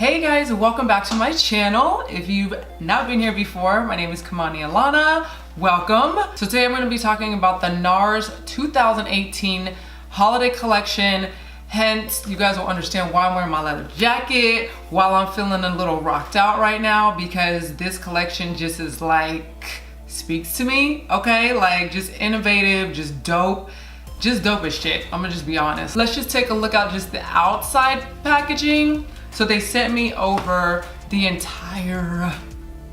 Hey guys, welcome back to my channel. If you've not been here before, my name is KAMANI ALANA. Welcome. So today I'm going to be talking about the NARS 2018 Holiday Collection. Hence, you guys will understand why I'm wearing my leather jacket while I'm feeling a little rocked out right now, because this collection just is like, speaks to me, okay? Like just innovative, just dope as shit. I'm gonna just be honest. Let's just take a look at just the outside packaging. So they sent me over the entire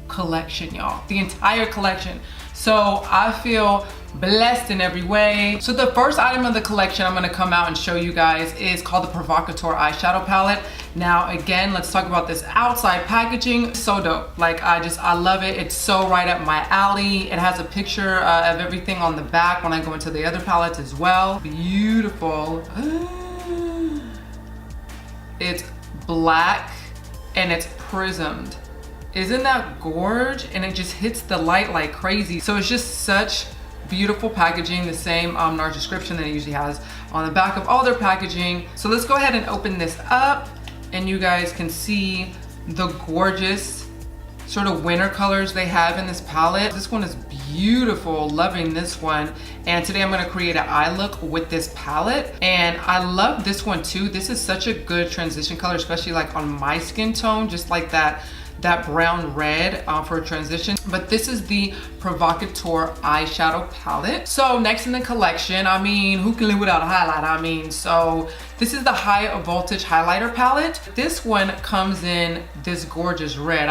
collection, y'all. The entire collection. So I feel blessed in every way. So the first item of the collection I'm gonna come out and show you guys is called the Provocateur eyeshadow palette. Now again, let's talk about this outside packaging. So dope. Like I love it. It's so right up my alley. It has a picture of everything on the back when I go into the other palettes as well. Beautiful. It's black and it's prismed. Isn't that gorge? And it just hits the light like crazy. So it's just such beautiful packaging, the same NARS description that it usually has on the back of all their packaging. So let's go ahead and open this up and you guys can see the gorgeous sort of winter colors they have in this palette. This one is beautiful, loving this one. And today I'm gonna create an eye look with this palette. And I love this one too. This is such a good transition color, especially like on my skin tone, just like that brown red for a transition. But this is the Provocateur eyeshadow palette. So next in the collection, I mean, who can live without a highlight? So this is the high voltage highlighter palette. This one comes in this gorgeous red.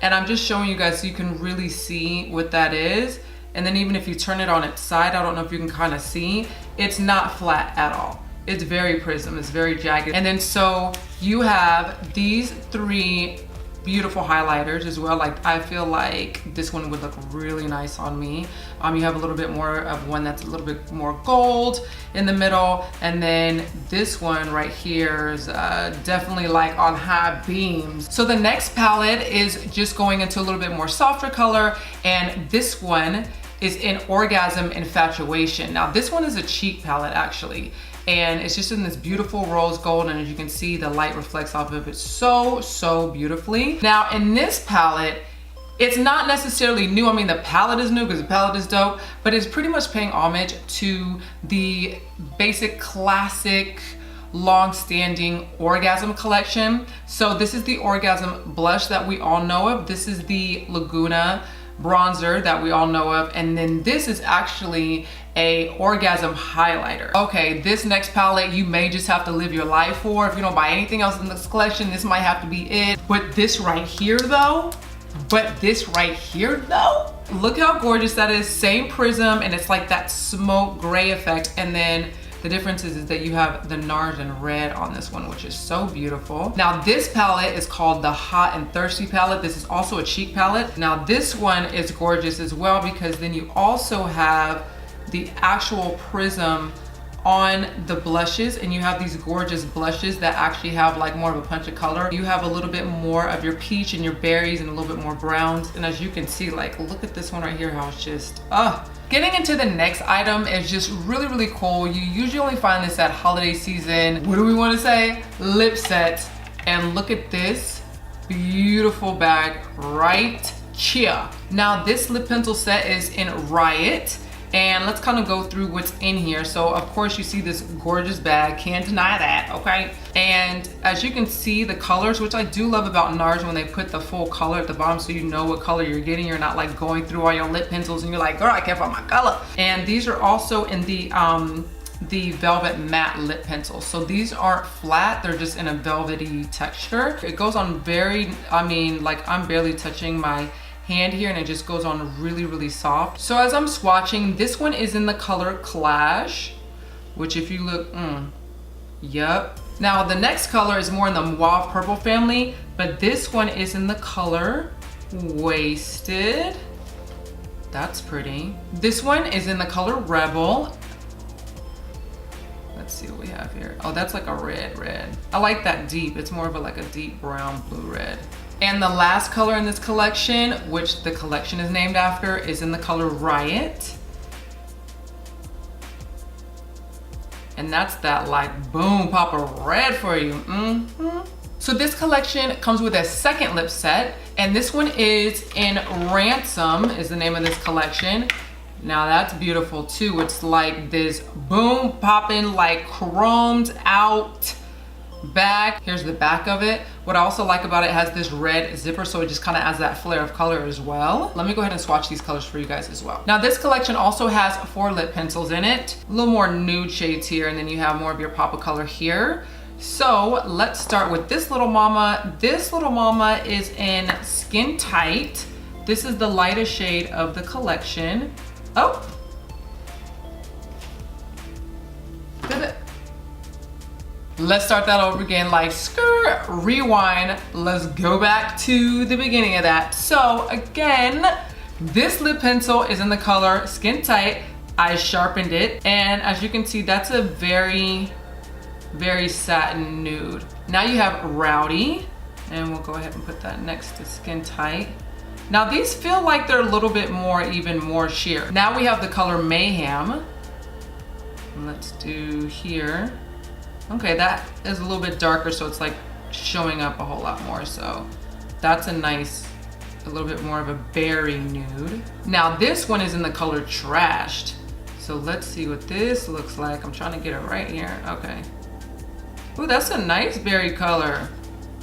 And I'm just showing you guys so you can really see what that is. And then even if you turn it on its side, I don't know if you can kind of see, it's not flat at all. It's very prism, it's very jagged. And then so you have these three beautiful highlighters as well. Like I feel like this one would look really nice on me. You have a little bit more of one that's a little bit more gold in the middle. And then this one right here is definitely like on high beams. So the next palette is just going into a little bit more softer color. And this one is in Orgasm Infatuation. Now this one is a cheek palette actually. And it's just in this beautiful rose gold, and as you can see, the light reflects off of it so beautifully. Now in this palette, it's not necessarily new. I mean, the palette is new because the palette is dope, but it's pretty much paying homage to the basic classic long-standing Orgasm collection. So this is the Orgasm blush that we all know of. This is the Laguna bronzer that we all know of, and then this is actually a Orgasm highlighter. Okay, this next palette you may just have to live your life for. If you don't buy anything else in this collection, this might have to be it. But this right here though, look how gorgeous that is. Same prism, and it's like that smoke gray effect. And then the difference is that you have the NARS in red on this one, which is so beautiful. Now this palette is called the Hot and Thirsty palette. This is also a cheek palette. Now this one is gorgeous as well, because then you also have the actual prism on the blushes, and you have these gorgeous blushes that actually have like more of a punch of color. You have a little bit more of your peach and your berries and a little bit more browns. And as you can see, like look at this one right here, how it's just Getting into the next item is just really cool. You usually only find this at holiday season. What do we want to say? Lip sets. And look at this beautiful bag right here. Now this lip pencil set is in Riot. And let's kind of go through what's in here. So of course you see this gorgeous bag, can't deny that, okay? And as you can see, the colors, which I do love about NARS when they put the full color at the bottom so you know what color you're getting. You're not like going through all your lip pencils and you're like, girl, I can't find my color. And these are also in the velvet matte lip pencils. So these aren't flat, they're just in a velvety texture. It goes on very, like I'm barely touching my hand here, and it just goes on really soft. So as I'm swatching, this one is in the color Clash, which if you look, yep. Now the next color is more in the mauve purple family, but this one is in the color Wasted. That's pretty. This one is in the color Rebel. Let's see what we have here. Oh, that's like a red. I like that deep. It's more of like a deep brown blue red. And the last color in this collection, which the collection is named after, is in the color Riot. And that's that like boom, pop a red for you. So this collection comes with a second lip set, and this one is in Ransom, is the name of this collection. Now that's beautiful too. It's like this boom popping, like chromed out back. Here's the back of it. What I also like about it, has this red zipper, so it just kind of adds that flare of color as well. Let me go ahead and swatch these colors for you guys as well. Now this collection also has 4 lip pencils in it, a little more nude shades here, and then you have more of your pop of color here. So let's start with this little mama. This little mama is in Skin Tight. This is the lightest shade of the collection. Oh, let's start that over again, like skirt, rewind. Let's go back to the beginning of that. So again, this lip pencil is in the color Skin Tight. I sharpened it, and as you can see, that's a very satin nude. Now you have Rowdy, and we'll go ahead and put that next to Skin Tight. Now these feel like they're a little bit more, even more sheer. Now we have the color Mayhem. Let's do here. Okay, that is a little bit darker, so it's like showing up a whole lot more. So that's a nice, a little bit more of a berry nude. Now this one is in the color Trashed. So let's see what this looks like. I'm trying to get it right here. Okay. Ooh, that's a nice berry color.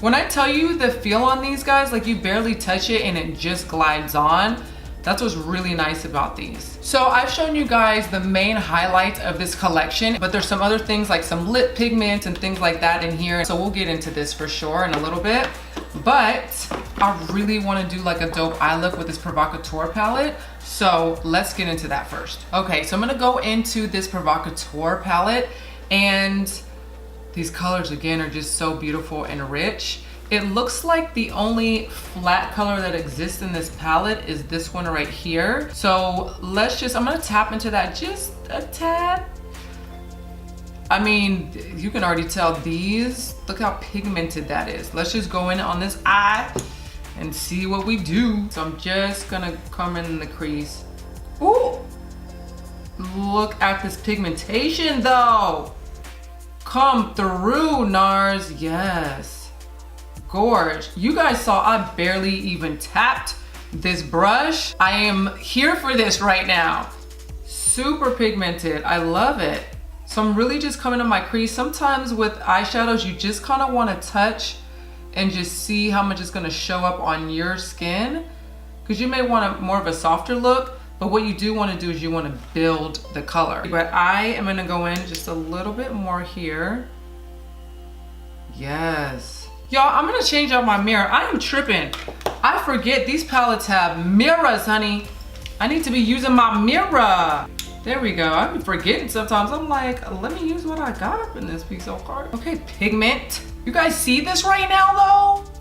When I tell you the feel on these guys, like you barely touch it and it just glides on. That's what's really nice about these. So I've shown you guys the main highlights of this collection, but there's some other things like some lip pigments and things like that in here. So we'll get into this for sure in a little bit. But I really want to do like a dope eye look with this Provocateur palette. So let's get into that first. Okay, so I'm gonna go into this Provocateur palette, and these colors again are just so beautiful and rich. It looks like the only flat color that exists in this palette is this one right here. So I'm gonna tap into that just a tad. I mean, you can already tell these, look how pigmented that is. Let's just go in on this eye and see what we do. So I'm just gonna come in the crease. Ooh, look at this pigmentation though. Come through, NARS, yes. Gorge. You guys saw I barely even tapped this brush. I am here for this right now. Super pigmented, I love it. So I'm really just coming to my crease. Sometimes with eyeshadows, you just kind of want to touch and just see how much is going to show up on your skin, because you may want more of a softer look. But what you do want to do is you want to build the color. But I am going to go in just a little bit more here. Yes. Y'all, I'm going to change out my mirror. I am tripping. I forget these palettes have mirrors, honey. I need to be using my mirror. There we go. I'm forgetting sometimes. I'm like, let me use what I got up in this piece of art. Okay, pigment. You guys see this right now though?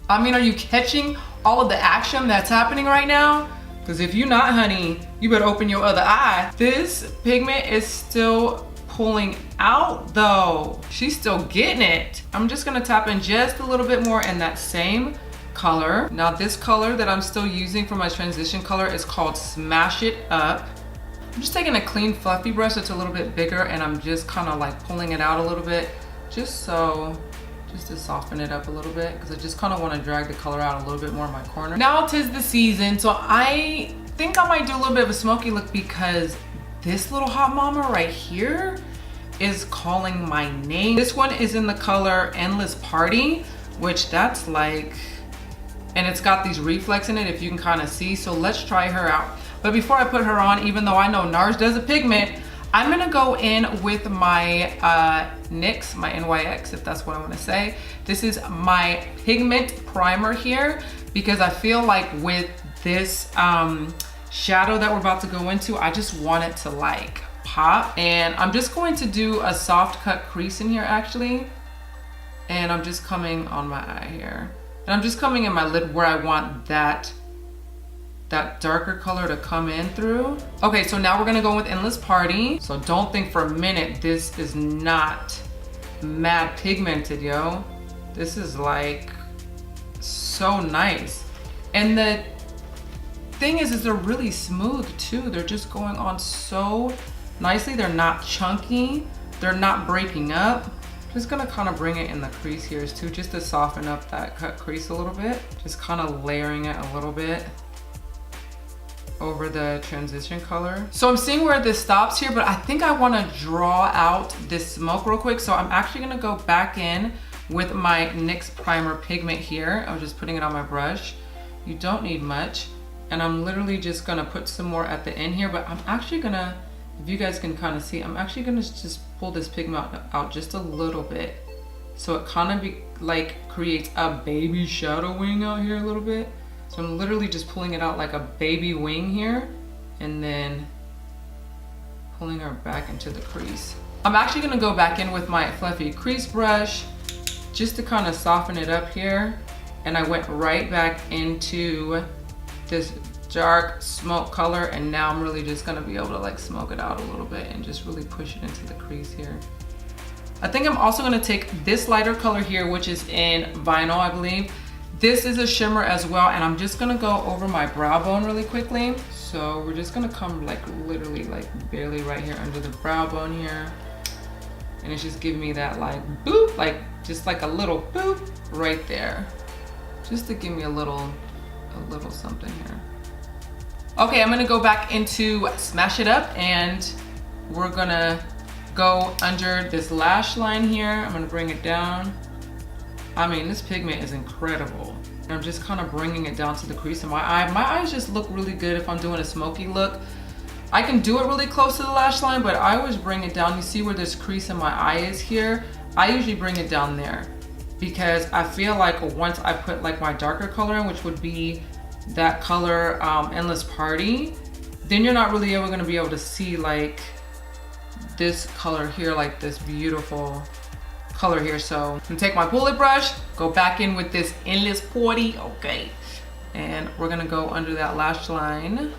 I mean, are you catching all of the action that's happening right now? Because if you're not, honey, you better open your other eye. This pigment is still pulling out though. She's still getting it. I'm just gonna tap in just a little bit more in that same color. Now this color that I'm still using for my transition color is called Smash It Up. I'm just taking a clean fluffy brush that's a little bit bigger, and I'm just kind of like pulling it out a little bit just to soften it up a little bit, because I just kind of want to drag the color out a little bit more in my corner. Now 'tis the season, so I think I might do a little bit of a smoky look, because this little hot mama right here is calling my name. This one is in the color Endless Party, which that's like, and it's got these reflex in it if you can kind of see. So let's try her out. But before I put her on, even though I know NARS does a pigment, I'm gonna go in with my NYX, my NYX, if that's what I wanna say. This is my pigment primer here, because I feel like with this shadow that we're about to go into, I just want it to like pop. And I'm just going to do a soft cut crease in here actually. And I'm just coming on my eye here. And I'm just coming in my lid where I want that darker color to come in through. Okay, so now we're gonna go with Endless Party. So don't think for a minute this is not mad pigmented, yo. This is like so nice. And the thing is they're really smooth too. They're just going on so nicely. They're not chunky. They're not breaking up. Just gonna kind of bring it in the crease here too, just to soften up that cut crease a little bit. Just kind of layering it a little bit over the transition color. So I'm seeing where this stops here, but I think I want to draw out this smoke real quick. So I'm actually gonna go back in with my NYX primer pigment here. I was just putting it on my brush. You don't need much. And I'm literally just gonna put some more at the end here, but I'm actually gonna, if you guys can kind of see, I'm actually gonna just pull this pigment out just a little bit. So it kind of like creates a baby shadow wing out here a little bit. So I'm literally just pulling it out like a baby wing here and then pulling her back into the crease. I'm actually gonna go back in with my fluffy crease brush just to kind of soften it up here. And I went right back into this dark smoke color, and now I'm really just gonna be able to like smoke it out a little bit and just really push it into the crease here. I think I'm also gonna take this lighter color here, which is in Vinyl, I believe. This is a shimmer as well, and I'm just gonna go over my brow bone really quickly. So we're just gonna come like literally like barely right here under the brow bone here. And it's just giving me that like boop, like just like a little boop right there. Just to give me a little something here. Okay, I'm gonna go back into Smash It Up, and we're gonna go under this lash line here. I'm gonna bring it down. I mean, this pigment is incredible. And I'm just kind of bringing it down to the crease of my eye. My eyes just look really good if I'm doing a smoky look. I can do it really close to the lash line, but I always bring it down. You see where this crease in my eye is here? I usually bring it down there because I feel like once I put like my darker color in, which would be that color Endless Party, then you're not really ever gonna be able to see like this color here, like this beautiful color here. So I'm gonna take my bullet brush, go back in with this Endless Party, okay, and we're gonna go under that lash line.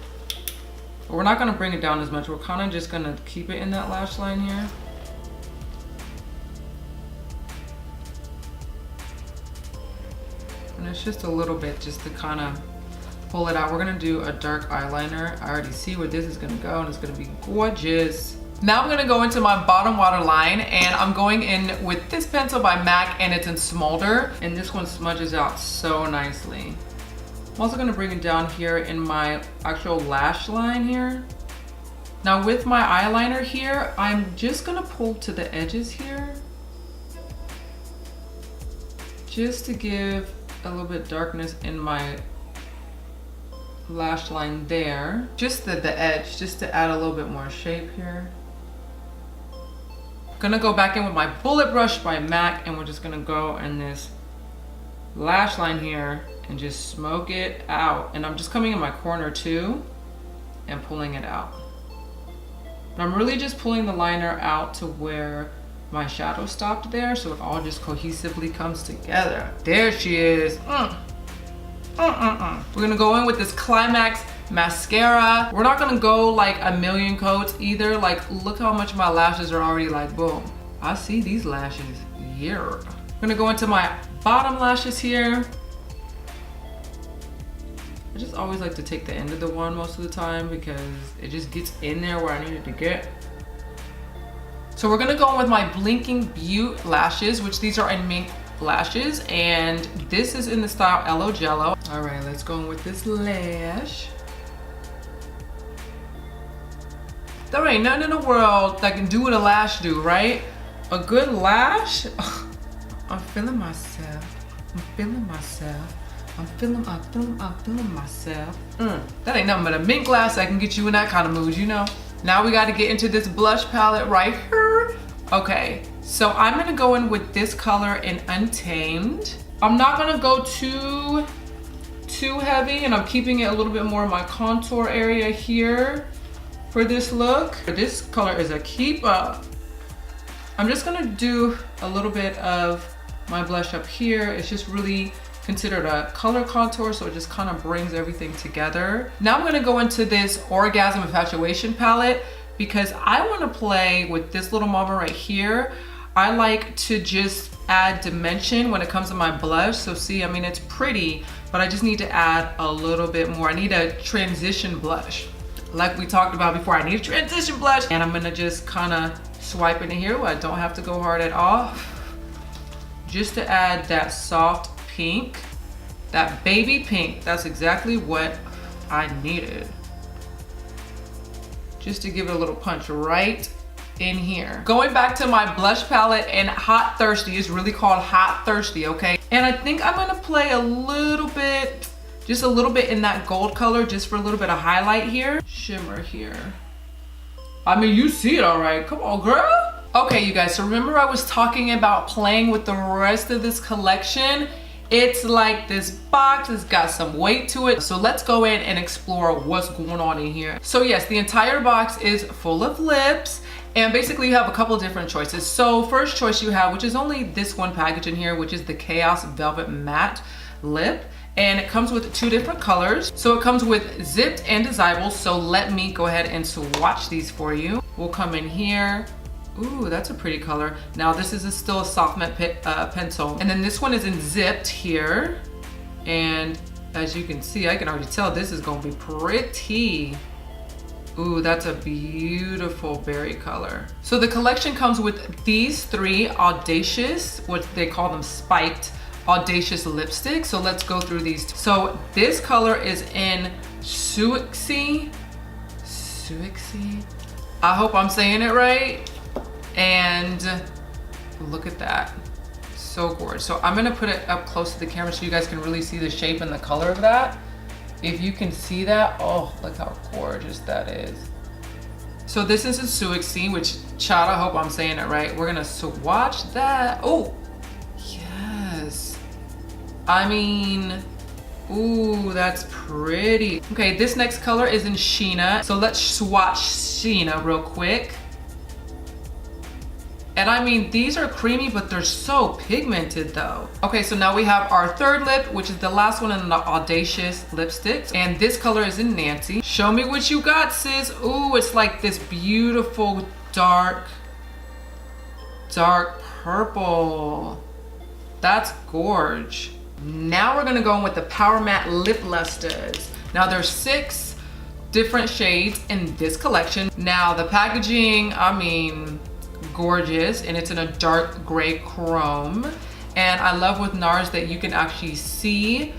But we're not gonna bring it down as much. We're kind of just gonna keep it in that lash line here. And it's just a little bit just to kind of pull it out. We're gonna do a dark eyeliner. I already see where this is gonna go, and it's gonna be gorgeous. Now I'm gonna go into my bottom waterline, and I'm going in with this pencil by MAC, and it's in Smolder, and this one smudges out so nicely. I'm also gonna bring it down here in my actual lash line here. Now with my eyeliner here, I'm just gonna pull to the edges here, just to give a little bit darkness in my lash line there. Just the edge, just to add a little bit more shape here. Gonna go back in with my bullet brush by MAC, and we're just gonna go in this lash line here and just smoke it out. And I'm just coming in my corner too and pulling it out. And I'm really just pulling the liner out to where my shadow stopped there, so it all just cohesively comes together. There she is. We're gonna go in with this Climax mascara. We're not gonna go like a million coats either. Like, look how much my lashes are already like, boom. I see these lashes, yeah. I'm gonna go into my bottom lashes here. I just always like to take the end of the wand most of the time because it just gets in there where I need it to get. So we're gonna go in with my Blinking Beaut lashes, which these are in mink lashes, and this is in the style Elo Jello. All right, let's go in with this lash. There ain't nothing in the world that can do what a lash do, right? A good lash. I'm feeling myself. I'm feeling myself. I'm feeling myself. That ain't nothing but a mink lash that can get you in that kind of mood, you know? Now we got to get into this blush palette right here. Okay, so I'm gonna go in with this color in Untamed. I'm not gonna go too heavy, and I'm keeping it a little bit more in my contour area here for this look. This color is a keeper. I'm just gonna do a little bit of my blush up here. It's just really considered a color contour, so it just kind of brings everything together. Now I'm gonna go into this Orgasm Infatuation palette because I wanna play with this little mama right here. I like to just add dimension when it comes to my blush. So see, I mean, it's pretty, but I just need to add a little bit more. I need a transition blush. Like we talked about before, I need a transition blush. And I'm gonna just kind of swipe into here where I don't have to go hard at all. just to add that soft pink, that baby pink. That's exactly what I needed. Just to give it a little punch right in here. Going back to my blush palette and Hot Thirsty, is really called Hot Thirsty, okay? And I think I'm gonna play a little bit, just a little bit in that gold color, just for a little bit of highlight here. Shimmer here. I mean, you see it all right. Come on, girl. Okay, you guys, so remember I was talking about playing with the rest of this collection? It's like this box has got some weight to it. So let's go in and explore what's going on in here. So yes, the entire box is full of lips. And basically you have a couple of different choices. So first choice you have, which is only this one package in here, which is the Chaos Velvet Matte Lip. And it comes with 2 different colors. So it comes with zipped and dissolvable. So let me go ahead and swatch these for you. We'll come in here. Ooh, that's a pretty color. Now this is still a soft matte pencil. And then this one is in zipped here. And as you can see, I can already tell this is gonna be pretty. Ooh, that's a beautiful berry color. So the collection comes with these 3 audacious, what they call them spiked, audacious lipsticks. So let's go through these. So this color is in Suixi. I hope I'm saying it right. And look at that, so gorgeous. So I'm gonna put it up close to the camera so you guys can really see the shape and the color of that. If you can see that, oh, look how gorgeous that is. So this is a Suixi, which, child, I hope I'm saying it right. We're gonna swatch that. Oh, yes. I mean, ooh, that's pretty. Okay, this next color is in Sheena. So let's swatch Sheena real quick. And I mean, these are creamy, but they're so pigmented though. Okay, so now we have our 3rd lip, which is the last one in the audacious lipsticks. And this color is in Nancy. Show me what you got, sis. Ooh, it's like this beautiful dark purple. That's gorge. Now we're gonna go in with the Power Matte Lip Lusters. Now there's 6 different shades in this collection. Now the packaging, I mean, gorgeous, and it's in a dark gray chrome. And I love with NARS that you can actually see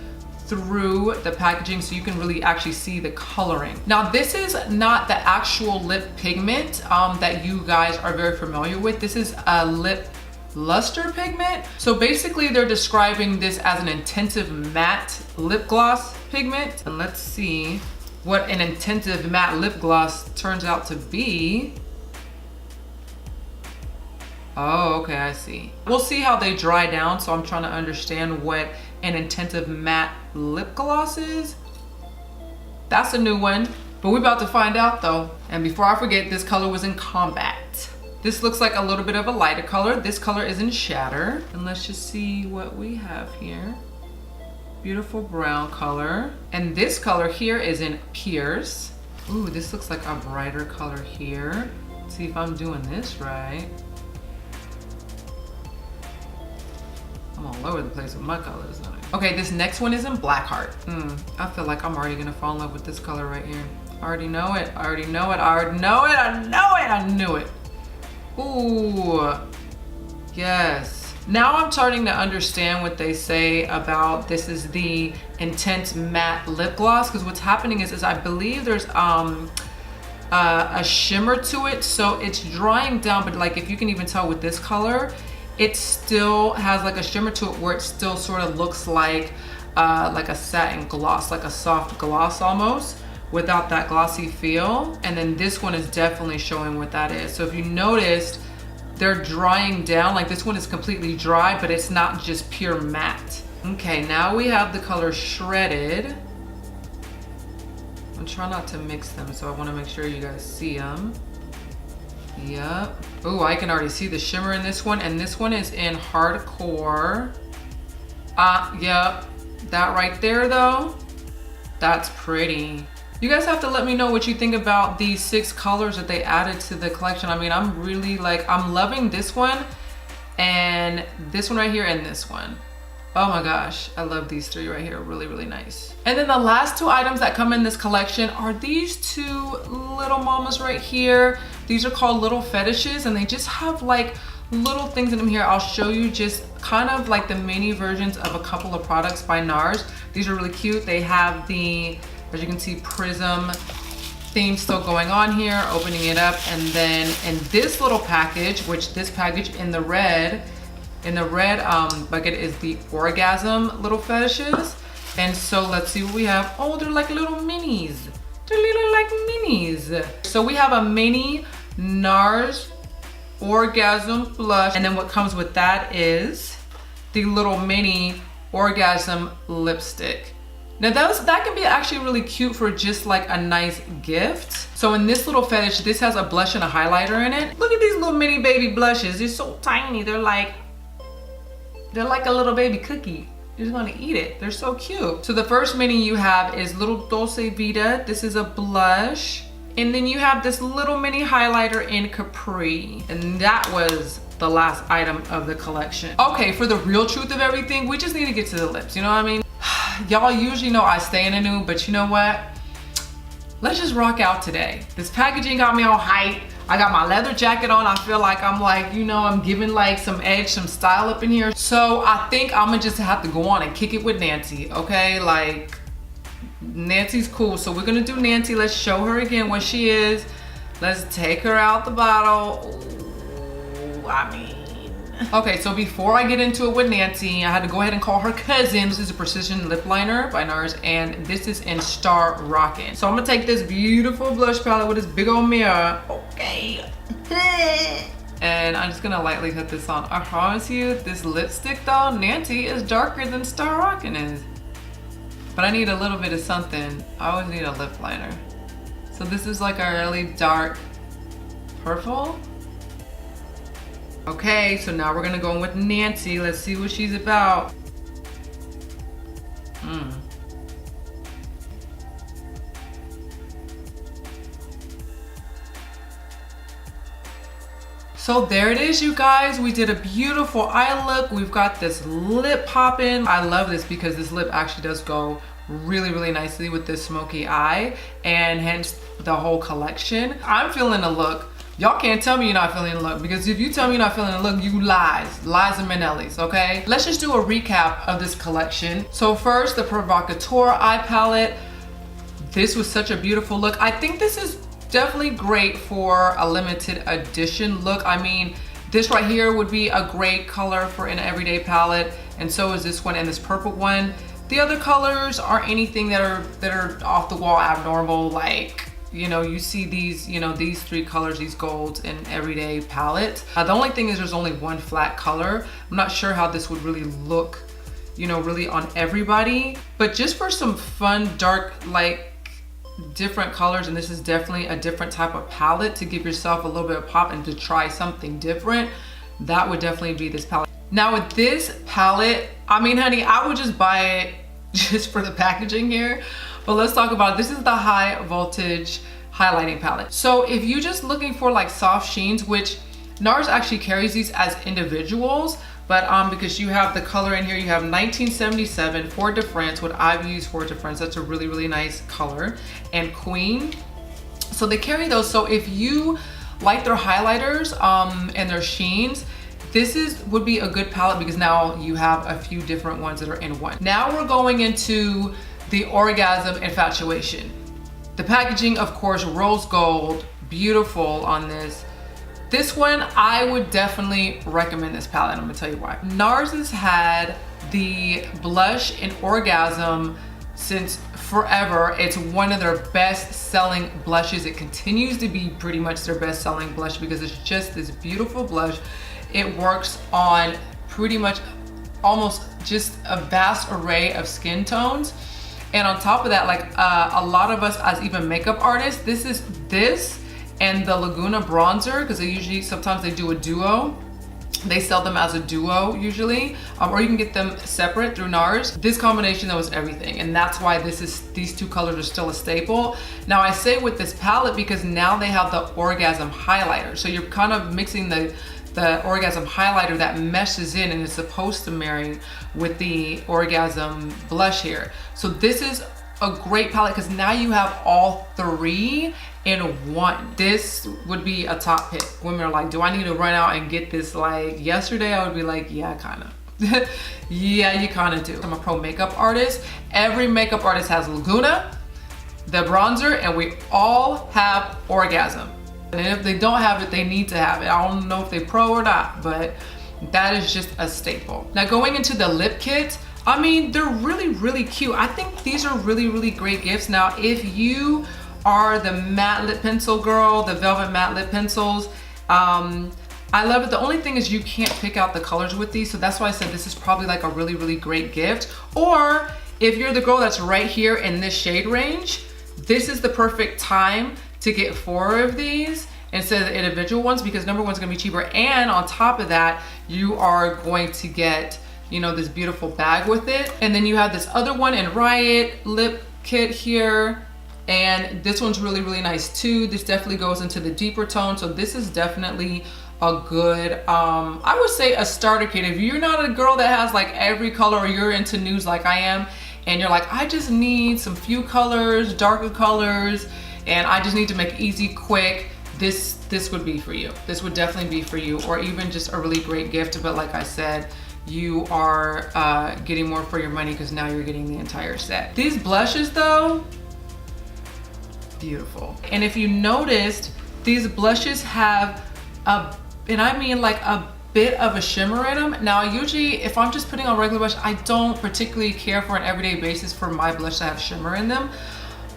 through the packaging, so you can really actually see the coloring. Now this is not the actual lip pigment that you guys are very familiar with. This is a lip luster pigment. So basically they're describing this as an intensive matte lip gloss pigment. And let's see what an intensive matte lip gloss turns out to be. Oh, okay, I see. We'll see how they dry down, so I'm trying to understand what an intensive matte lip gloss is. That's a new one, but we're about to find out though. And before I forget, this color was in Combat. This looks like a little bit of a lighter color. This color is in Shatter. And let's just see what we have here. Beautiful brown color. And this color here is in Pierce. Ooh, this looks like a brighter color here. Let's see if I'm doing this right. I'm all over the place with my colors. Okay, this next one is in Blackheart. I feel like I'm already gonna fall in love with this color right here. I already know it, I already know it, I already know it, I know it, I knew it. Ooh, yes. Now I'm starting to understand what they say about this is the intense matte lip gloss, because what's happening is I believe there's a shimmer to it, so it's drying down, but like if you can even tell with this color, it still has like a shimmer to it where it still sort of looks like a satin gloss, like a soft gloss almost, without that glossy feel. And then this one is definitely showing what that is. So if you noticed, they're drying down. Like this one is completely dry, but it's not just pure matte. Okay, now we have the color Shredded. I'm trying not to mix them, so I want to make sure you guys see them. Yep. Oh, I can already see the shimmer in this one, and this one is in Hardcore. Yep. That right there though, that's pretty. You guys have to let me know what you think about these 6 colors that they added to the collection. I mean, I'm really like, I'm loving this one and this one right here and this one. Oh my gosh, I love these 3 right here, really, really nice. And then the last 2 items that come in this collection are these 2 little mamas right here. These are called Little Fetishes, and they just have like little things in them here. I'll show you just kind of like the mini versions of a couple of products by NARS. These are really cute. They have the, as you can see, prism theme still going on here, opening it up. And then in this little package, which this package in the red bucket is the orgasm little fetishes. And so let's see what we have. Oh, they're like little minis. They're little like minis. So we have a mini NARS orgasm blush. And then what comes with that is the little mini orgasm lipstick. Now that can be actually really cute for just like a nice gift. So in this little fetish, this has a blush and a highlighter in it. Look at these little mini baby blushes. They're so tiny. They're like a little baby cookie. You just want to eat it. They're so cute. So the first mini you have is Little Dolce Vita. This is a blush. And then you have this little mini highlighter in Capri. And that was the last item of the collection. Okay, for the real truth of everything, we just need to get to the lips. You know what I mean? Y'all usually know I stay in the nude, but you know what? Let's just rock out today. This packaging got me all hype. I got my leather jacket on. I feel like I'm like, you know, I'm giving like some edge, some style up in here. So I think I'm gonna just have to go on and kick it with Nancy, okay? Like, Nancy's cool. So we're gonna do Nancy. Let's show her again what she is. Let's take her out the bottle. Ooh, I mean. Okay, so before I get into it with Nancy, I had to go ahead and call her cousin. This is a Precision Lip Liner by NARS, and this is in Star Rockin'. So I'm gonna take this beautiful blush palette with this big old mirror. Okay. And I'm just gonna lightly put this on. I promise you, this lipstick though, Nancy, is darker than Star Rockin' is. But I need a little bit of something. I always need a lip liner. So this is like a really dark purple. Okay, so now we're gonna go in with Nancy. Let's see what she's about. So there it is, you guys. We did a beautiful eye look. We've got this lip popping. I love this because this lip actually does go really, really nicely with this smoky eye, and hence the whole collection. I'm feeling the look. Y'all can't tell me you're not feeling the look, because if you tell me you're not feeling the look, you lies and Manellis, okay? Let's just do a recap of this collection. So first, the Provocateur eye palette. This was such a beautiful look. I think this is definitely great for a limited edition look. I mean, this right here would be a great color for an everyday palette, and so is this one and this purple one. The other colors aren't anything that are off the wall abnormal, like, you know, you see these, you know, these three colors, these golds in everyday palette. The only thing is there's only one flat color. I'm not sure how this would really look, you know, really on everybody, but just for some fun, dark, like different colors, and this is definitely a different type of palette to give yourself a little bit of pop and to try something different, that would definitely be this palette. Now with this palette, I mean, honey, I would just buy it just for the packaging here. But let's talk about it. This is the high voltage highlighting palette. So if you're just looking for like soft sheens, which NARS actually carries these as individuals, but because you have the color in here, you have 1977 Fort de France, what I've used Fort de France. That's a really, really nice color. And Queen. So they carry those. So if you like their highlighters and their sheens, this would be a good palette, because now you have a few different ones that are in one. Now we're going into the Orgasm Infatuation. The packaging, of course, rose gold, beautiful on this. This one, I would definitely recommend this palette. I'm gonna tell you why. NARS has had the blush in Orgasm since forever. It's one of their best selling blushes. It continues to be pretty much their best selling blush because it's just this beautiful blush. It works on pretty much almost just a vast array of skin tones. And on top of that, like a lot of us as even makeup artists, this and the Laguna bronzer, because they usually, sometimes they do a duo. They sell them as a duo usually, or you can get them separate through NARS. This combination, that was everything. And that's why these two colors are still a staple. Now I say with this palette because now they have the Orgasm highlighter. So you're kind of mixing the Orgasm highlighter that meshes in and is supposed to marry with the Orgasm blush here. So this is a great palette because now you have all three in one. This would be a top pick. Women are like, do I need to run out and get this like yesterday? I would be like, yeah, kind of. Yeah, you kind of do. I'm a pro makeup artist. Every makeup artist has Laguna, the bronzer, and we all have Orgasm. And if they don't have it, they need to have it. I don't know if they pro or not, but that is just a staple. Now going into the lip kits, I mean, they're really, really cute. I think these are really, really great gifts. Now, if you are the matte lip pencil girl, the velvet matte lip pencils, I love it. The only thing is you can't pick out the colors with these, so that's why I said this is probably like a really, really great gift. Or if you're the girl that's right here in this shade range, this is the perfect time to get 4 of these instead of the individual ones, because number one's gonna be cheaper, and on top of that, you are going to get, you know, this beautiful bag with it. And then you have this other one in Riot lip kit here, and this one's really, really nice too. This definitely goes into the deeper tone, so this is definitely a good, I would say a starter kit. If you're not a girl that has like every color, or you're into nudes like I am, and you're like, I just need some few colors, darker colors, and I just need to make it easy, quick, this would be for you. This would definitely be for you, or even just a really great gift. But like I said, you are getting more for your money because now you're getting the entire set. These blushes though, beautiful. And if you noticed, these blushes have and I mean like a bit of a shimmer in them. Now usually if I'm just putting on regular blush, I don't particularly care for an everyday basis for my blush to have shimmer in them.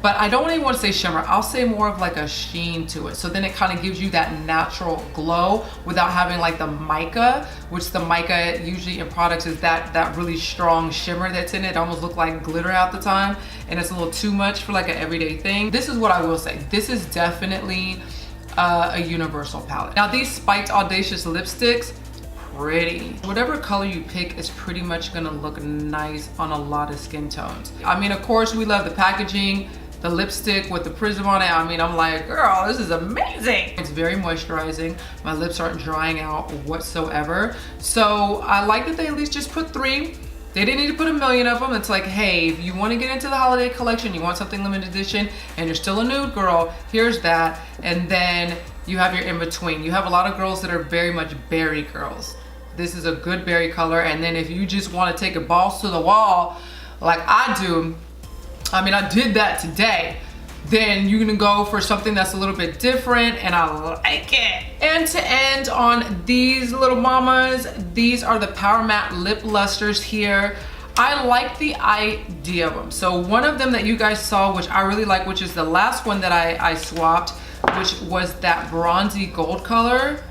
But I don't even want to say shimmer, I'll say more of like a sheen to it. So then it kind of gives you that natural glow without having like the mica, which the mica usually in products is that really strong shimmer that's in it. It almost look like glitter half the time, and it's a little too much for like an everyday thing. This is what I will say. This is definitely a universal palette. Now these Spiked Audacious lipsticks, pretty. Whatever color you pick is pretty much gonna look nice on a lot of skin tones. I mean, of course, we love the packaging, the lipstick with the prism on it. I mean, I'm like, girl, this is amazing. It's very moisturizing. My lips aren't drying out whatsoever. So I like that they at least just put 3. They didn't need to put a million of them. It's like, hey, if you want to get into the holiday collection, you want something limited edition, and you're still a nude girl, here's that. And then you have your in between. You have a lot of girls that are very much berry girls. This is a good berry color. And then if you just want to take it balls to the wall, like I do, I mean, I did that today, then you're gonna go for something that's a little bit different, and I like it. And to end on these little mamas, these are the Power Matte Lip Lusters here. I like the idea of them. So one of them that you guys saw, which I really like, which is the last one that I swapped, which was that bronzy gold color.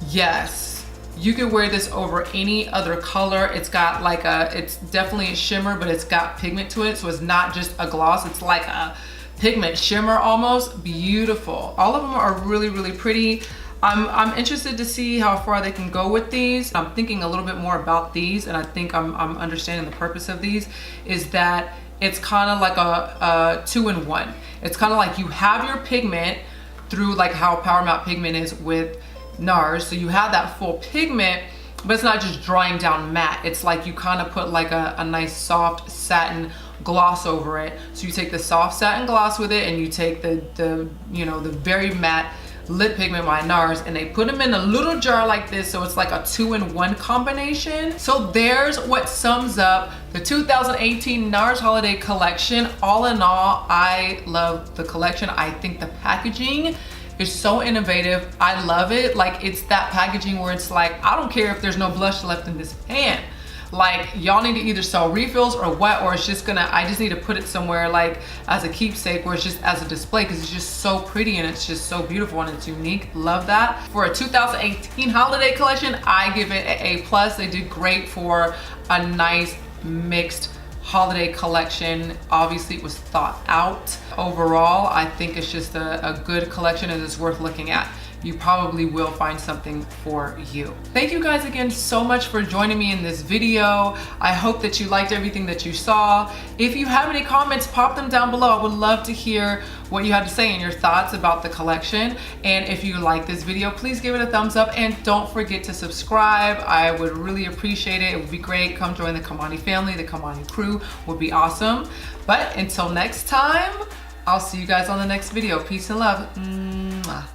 Yes. You could wear this over any other color. It's got like it's definitely a shimmer, but it's got pigment to it. So it's not just a gloss, it's like a pigment shimmer almost. Beautiful. All of them are really, really pretty. I'm interested to see how far they can go with these. I'm thinking a little bit more about these, and I think I'm understanding the purpose of these is that it's kind of like a 2-in-1. It's kind of like you have your pigment through like how Power Matte pigment is with NARS, so you have that full pigment, but it's not just drying down matte. It's like you kind of put like a nice soft satin gloss over it. So you take the soft satin gloss with it, and you take the you know, the very matte lip pigment by NARS, and they put them in a little jar like this, so it's like a 2-in-1 combination. So there's what sums up the 2018 NARS Holiday Collection. All in all, I love the collection. I think the packaging is so innovative. I love it. Like, it's that packaging where it's like, I don't care if there's no blush left in this pan. Like, y'all need to either sell refills or what, or it's just gonna, I just need to put it somewhere like as a keepsake, where it's just as a display, because it's just so pretty and it's just so beautiful and it's unique. Love that. For a 2018 holiday collection, I give it an A+. They did great for a nice mixed holiday collection. Obviously it was thought out. Overall, I think it's just a good collection, and it's worth looking at. You probably will find something for you. Thank you guys again so much for joining me in this video. I hope that you liked everything that you saw. If you have any comments, pop them down below. I would love to hear what you had to say and your thoughts about the collection. And if you like this video, please give it a thumbs up, and don't forget to subscribe. I would really appreciate it. It would be great. Come join the KAMANI family. The KAMANI crew would be awesome. But until next time, I'll see you guys on the next video. Peace and love. Mwah.